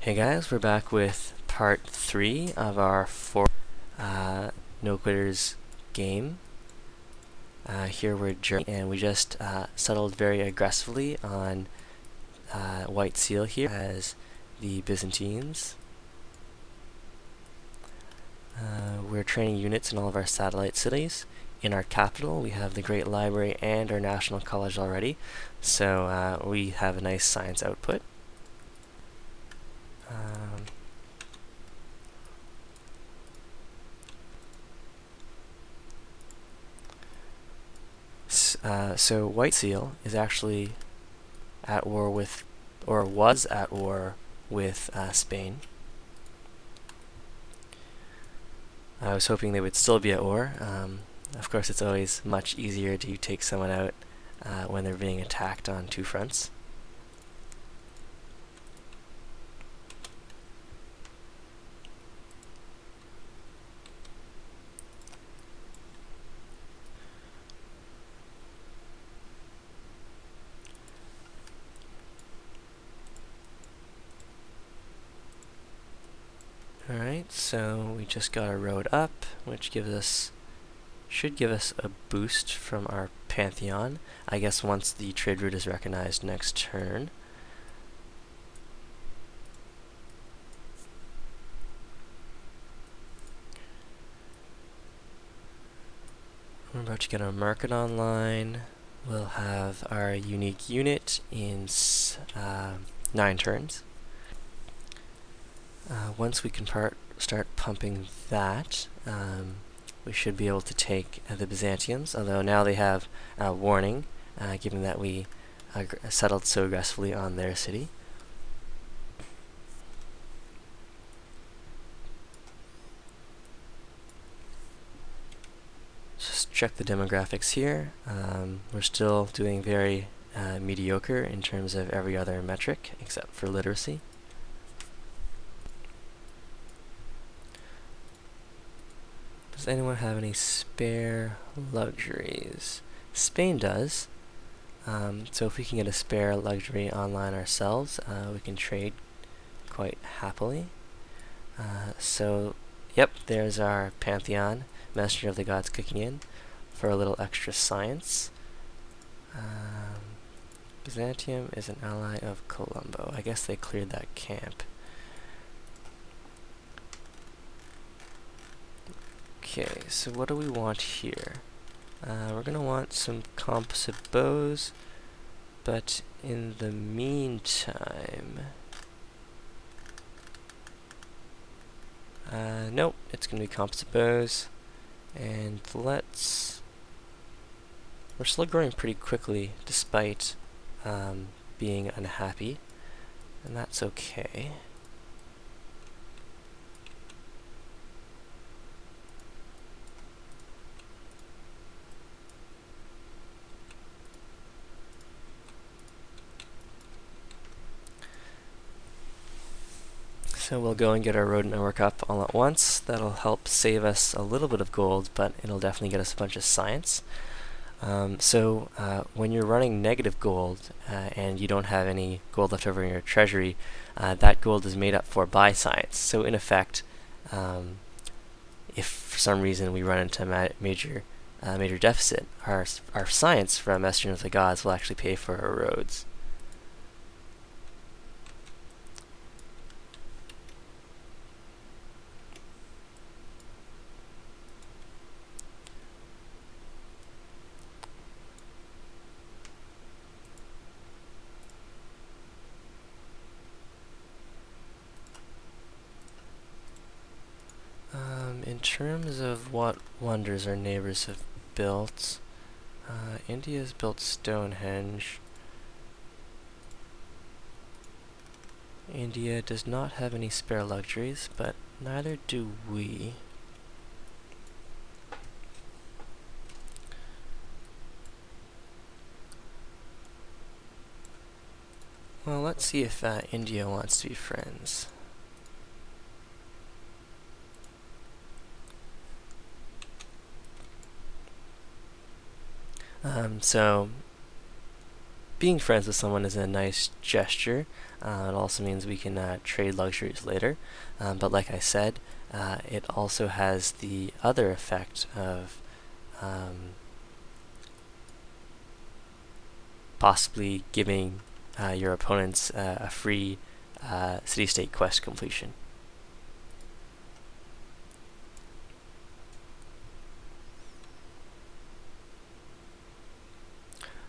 Hey guys, we're back with part 3 of our No Quitters game. Here we're journeying, and we just settled very aggressively on White Seal here as the Byzantines. We're training units in all of our satellite cities. In our capital, we have the Great Library and our National College already, so we have a nice science output. So White Seal is actually at war with, or was at war with Spain. I was hoping they would still be at war. Of course, it's always much easier to take someone out when they're being attacked on two fronts. Alright, so we just got a road up, which should give us a boost from our Pantheon, I guess once the trade route is recognized next turn. We're about to get our market online. We'll have our unique unit in 9 turns. Once we can start pumping that, we should be able to take the Byzantiums, although now they have a warning, given that we settled so aggressively on their city. Just check the demographics here. We're still doing very mediocre in terms of every other metric except for literacy. Does anyone have any spare luxuries? Spain does. So if we can get a spare luxury online ourselves, we can trade quite happily. So, yep, there's our Pantheon, Messenger of the Gods kicking in for a little extra science. Byzantium is an ally of Colombo. I guess they cleared that camp. Okay, so what do we want here? We're going to want some composite bows, but in the meantime... nope, it's going to be composite bows, and we're still growing pretty quickly despite being unhappy, and that's okay. So we'll go and get our road network up all at once. That'll help save us a little bit of gold, but it'll definitely get us a bunch of science. When you're running negative gold and you don't have any gold left over in your treasury, that gold is made up for by science. So in effect, if for some reason we run into a major deficit, our science from Messenger of the Gods will actually pay for our roads. In terms of what wonders our neighbors have built, India's built Stonehenge. India does not have any spare luxuries, but neither do we. Well, let's see if India wants to be friends. So being friends with someone is a nice gesture. It also means we can trade luxuries later. But like I said, it also has the other effect of possibly giving your opponents a free city-state quest completion.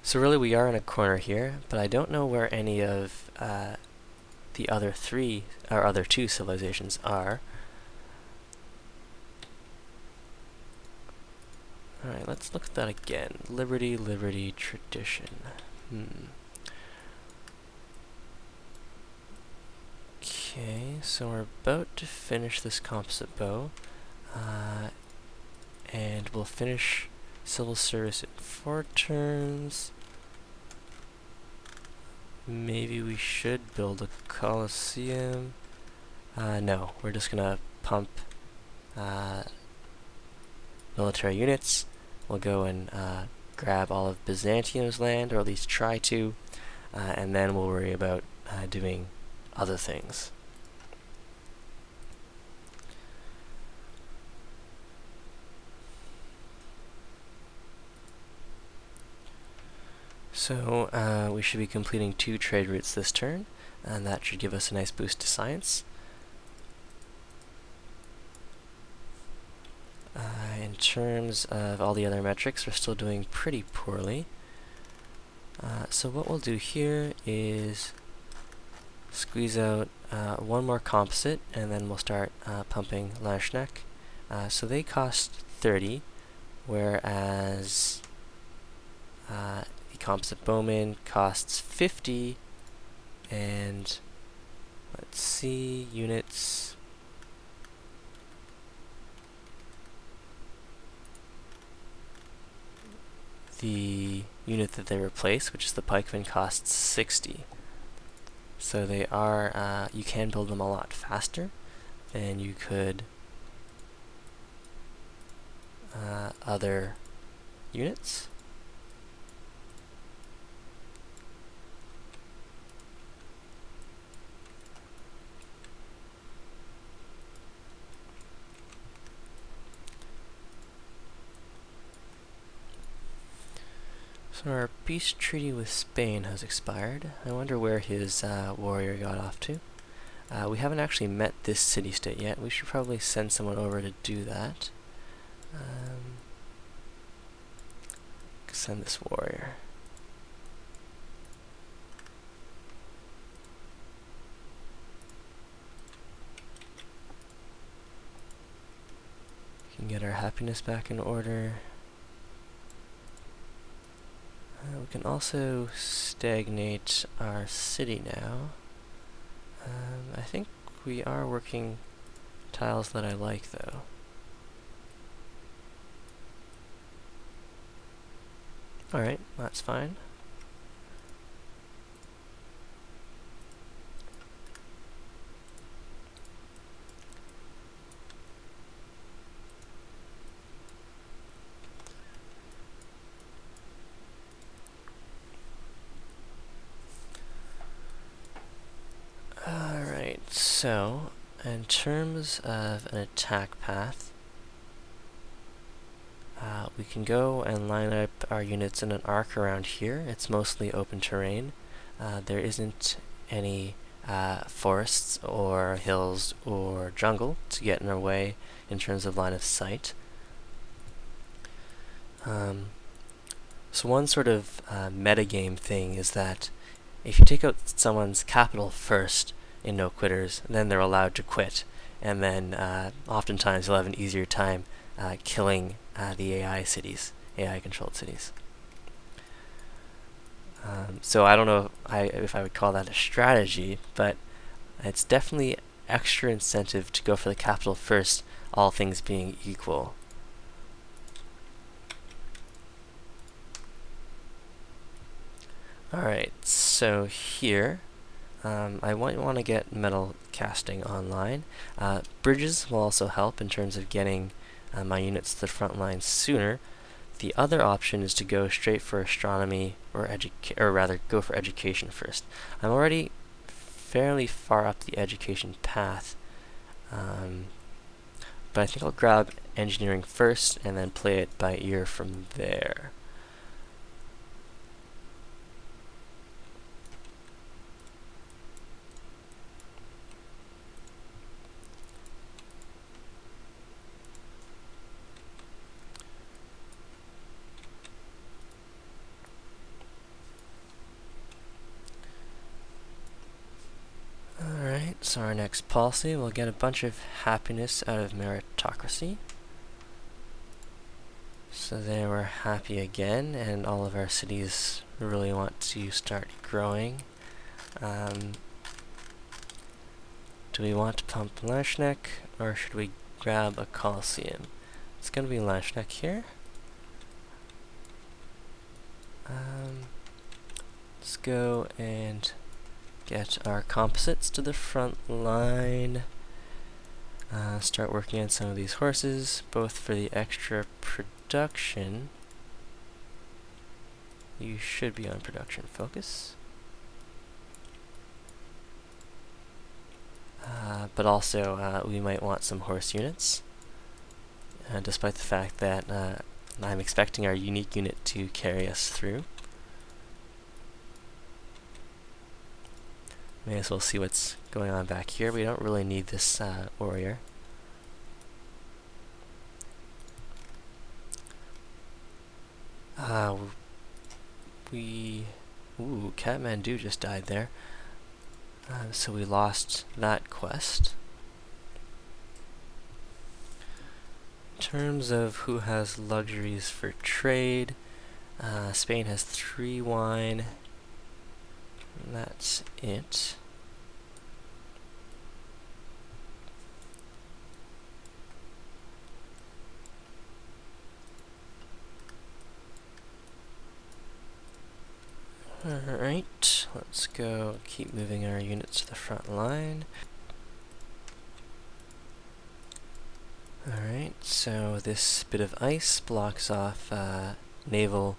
So really we are in a corner here, but I don't know where any of the other two civilizations are. Alright, let's look at that again. Liberty, liberty, tradition. Okay, so we're about to finish this composite bow. And we'll finish civil service in 4 turns. Maybe we should build a coliseum. No, we're just gonna pump military units. We'll go and grab all of Byzantium's land, or at least try to, and then we'll worry about doing other things. So we should be completing 2 trade routes this turn, and that should give us a nice boost to science. In terms of all the other metrics, we're still doing pretty poorly. So what we'll do here is squeeze out 1 more composite, and then we'll start pumping Lashnek. So they cost 30, whereas the composite bowman costs 50, and let's see, units. The unit that they replace, which is the pikeman, costs 60. So they are, you can build them a lot faster than you could other units. So our peace treaty with Spain has expired. I wonder where his warrior got off to. We haven't actually met this city-state yet. We should probably send someone over to do that. Send this warrior. We can get our happiness back in order. We can also stagnate our city now. I think we are working tiles that I like, though. Alright, that's fine. So, in terms of an attack path, we can go and line up our units in an arc around here. It's mostly open terrain. There isn't any forests or hills or jungle to get in our way in terms of line of sight. So one sort of metagame thing is that if you take out someone's capital first in No Quitters, then they're allowed to quit, and then oftentimes you'll have an easier time killing the AI cities, AI-controlled cities. So I don't know if I would call that a strategy, but it's definitely extra incentive to go for the capital first, all things being equal. Alright, so here I want to get metal casting online. Bridges will also help in terms of getting my units to the front line sooner. The other option is to go straight for astronomy or rather go for education first. I'm already fairly far up the education path, but I think I'll grab engineering first and then play it by ear from there. Alright, so our next policy will get a bunch of happiness out of meritocracy. So there we're happy again, and all of our cities really want to start growing. Do we want to pump Lashnek, or should we grab a Coliseum? It's going to be Lashnek here. Let's go and get our composites to the front line. Start working on some of these horses, both for the extra production. You should be on production focus. But also, we might want some horse units, despite the fact that I'm expecting our unique unit to carry us through. May as well see what's going on back here. We don't really need this warrior. Ooh, Kathmandu just died there. So we lost that quest. In terms of who has luxuries for trade, Spain has 3 wine. That's it. Alright, let's go keep moving our units to the front line. Alright, so this bit of ice blocks off naval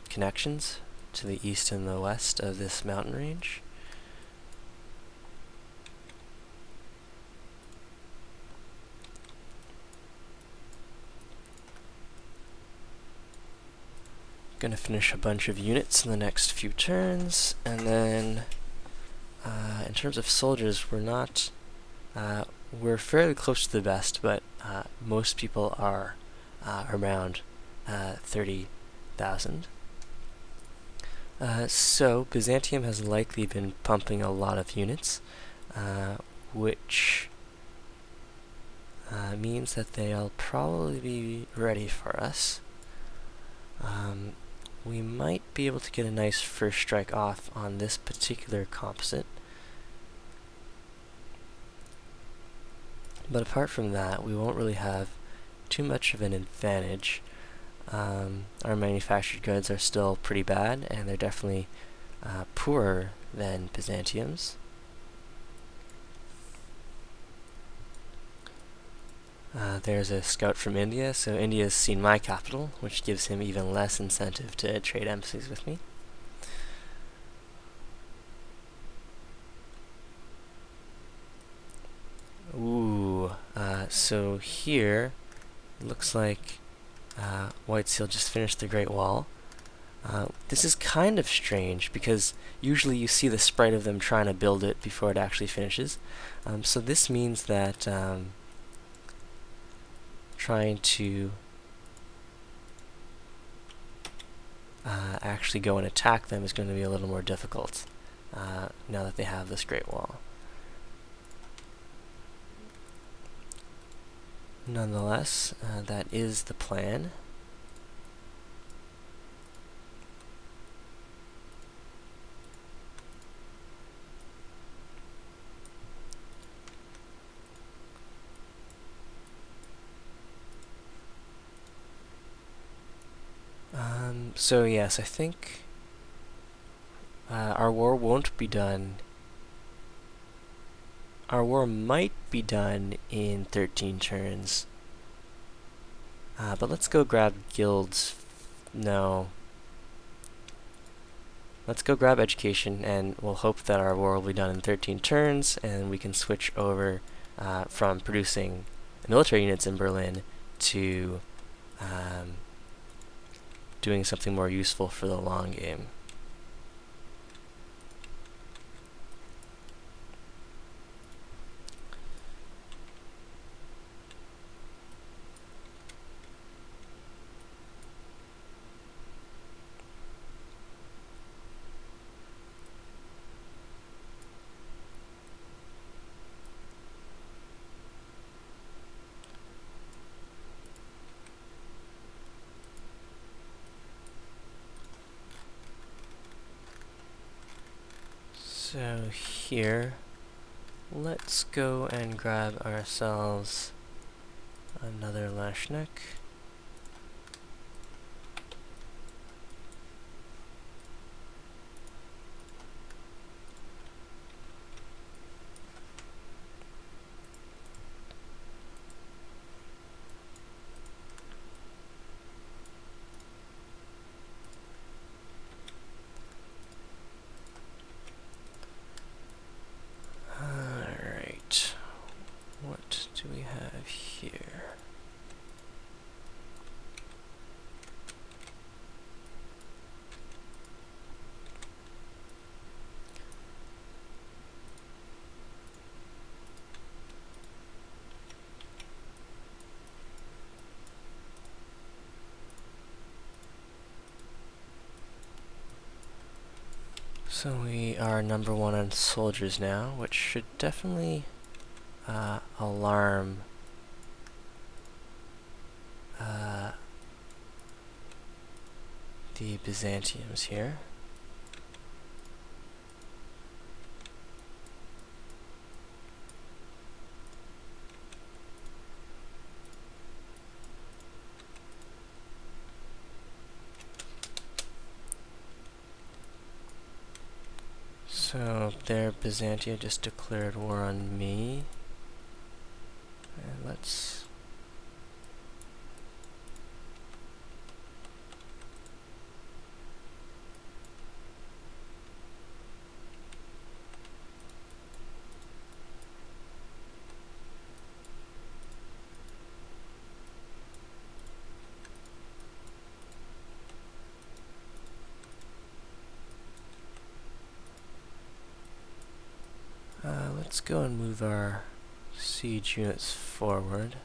connections to the east and the west of this mountain range. Gonna finish a bunch of units in the next few turns, and then in terms of soldiers, we're fairly close to the best, but most people are around 30,000. So Byzantium has likely been pumping a lot of units, which means that they'll probably be ready for us. We might be able to get a nice first strike off on this particular composite. But apart from that, we won't really have too much of an advantage. Our manufactured goods are still pretty bad, and they're definitely poorer than Byzantium's. There's a scout from India, so India's seen my capital, which gives him even less incentive to trade embassies with me. Ooh, so here, it looks like White Seal just finished the Great Wall. This is kind of strange, because usually you see the sprite of them trying to build it before it actually finishes. So this means that trying to actually go and attack them is going to be a little more difficult now that they have this Great Wall. Nonetheless, that is the plan. So yes, I think our war won't be done. Our war might be done in 13 turns. But let's go grab guilds. No. Let's go grab education, and we'll hope that our war will be done in 13 turns, and we can switch over from producing military units in Berlin to doing something more useful for the long game. So here, let's go and grab ourselves another Lashnik. Alright, what do we have here? So we are number 1 on soldiers now, which should definitely alarm the Byzantiums here. So there, Byzantia just declared war on me. And let's let's go and move our siege units forward.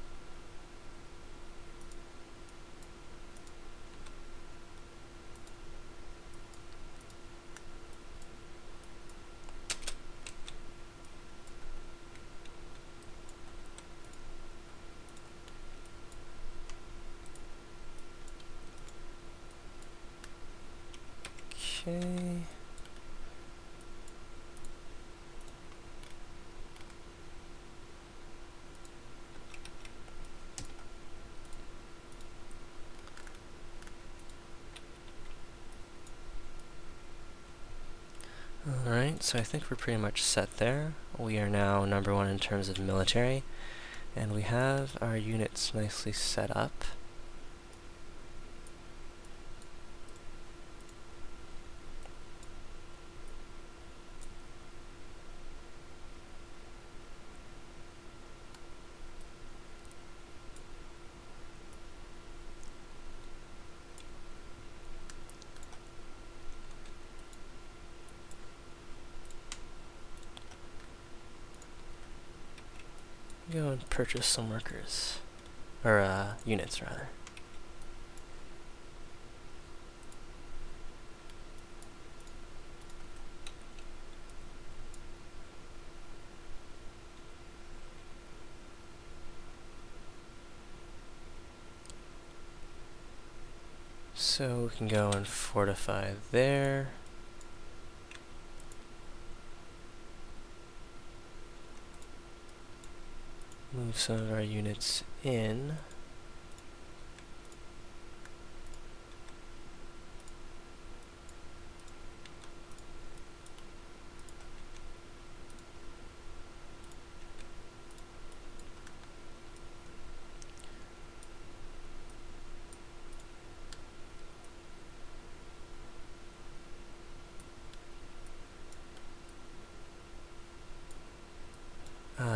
Okay. Alright, so I think we're pretty much set there. We are now number 1 in terms of military, and we have our units nicely set up. Go and purchase some workers, or units rather. So we can go and fortify there. Move some of our units in.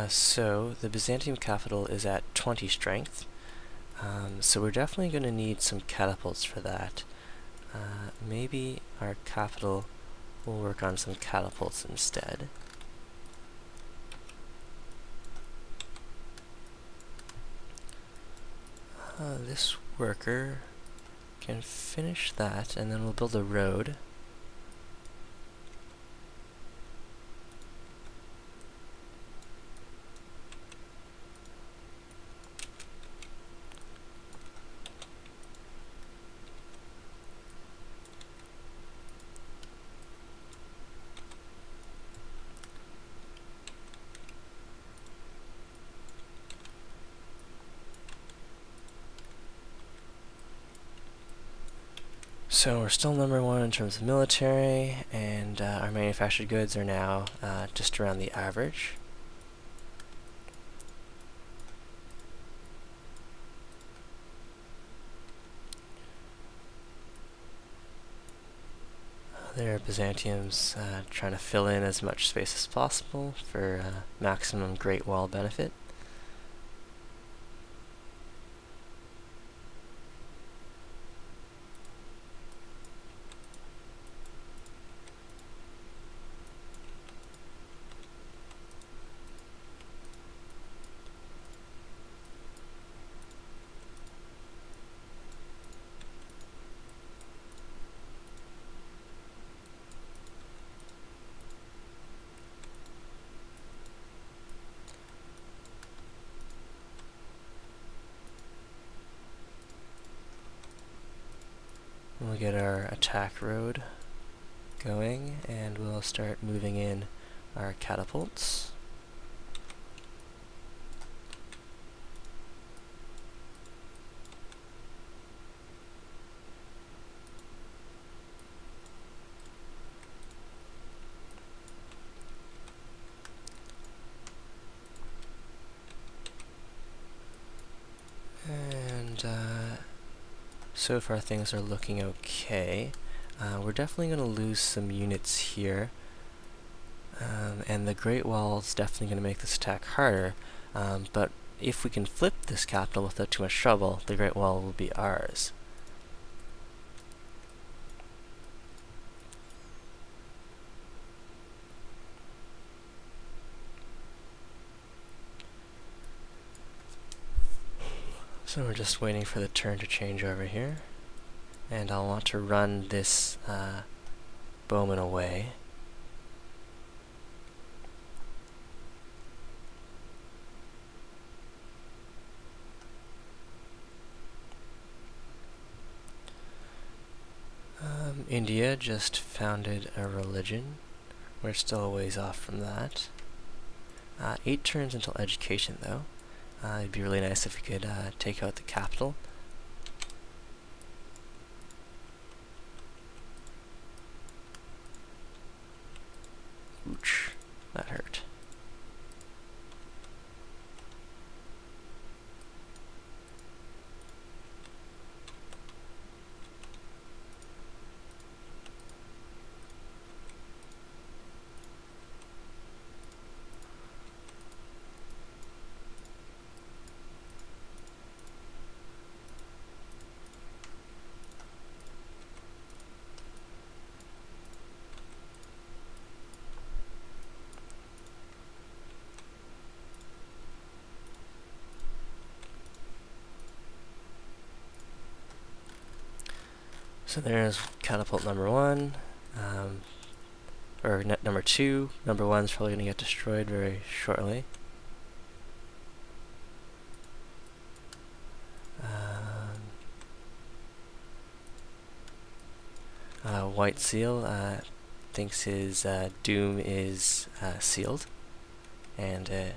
So the Byzantium capital is at 20 strength, so we're definitely going to need some catapults for that. Maybe our capital will work on some catapults instead. This worker can finish that, and then we'll build a road. So we're still number one in terms of military, and our manufactured goods are now just around the average. There are Byzantiums trying to fill in as much space as possible for maximum Great Wall benefit. We'll get our attack road going, and we'll start moving in our catapults. And so far things are looking okay. We're definitely going to lose some units here, and the Great Wall is definitely going to make this attack harder, but if we can flip this capital without too much trouble, the Great Wall will be ours. So we're just waiting for the turn to change over here, and I'll want to run this bowman away. India just founded a religion. We're still a ways off from that. 8 turns until education, though. It'd be really nice if we could take out the capital. Ouch, that hurt. So there's catapult number 1, or number 2. Number 1's probably going to get destroyed very shortly. White Seal thinks his doom is sealed, and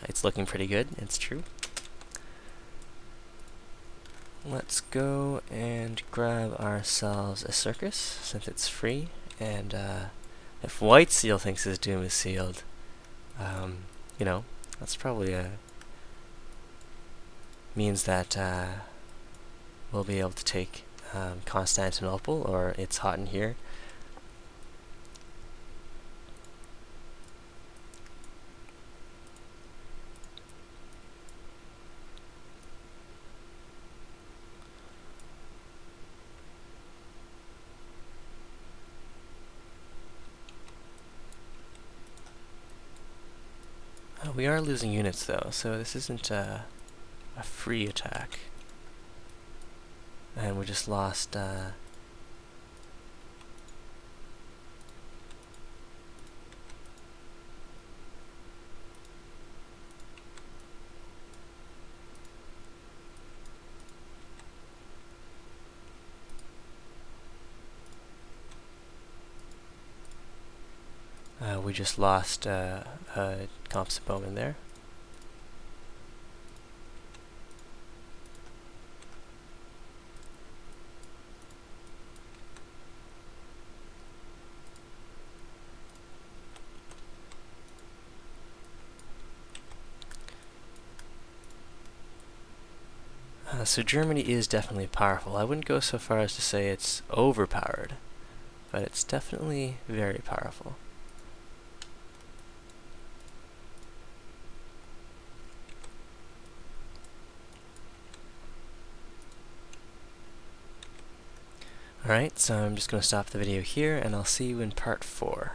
it's looking pretty good, it's true. Let's go and grab ourselves a circus, since it's free, and if White Seal thinks his doom is sealed, you know, that's probably means that we'll be able to take Constantinople, or it's hot in here. We are losing units though, so this isn't a free attack. And we just lost a composite bowman there. So Germany is definitely powerful. I wouldn't go so far as to say it's overpowered, but it's definitely very powerful. Alright, so I'm just going to stop the video here, and I'll see you in part 4.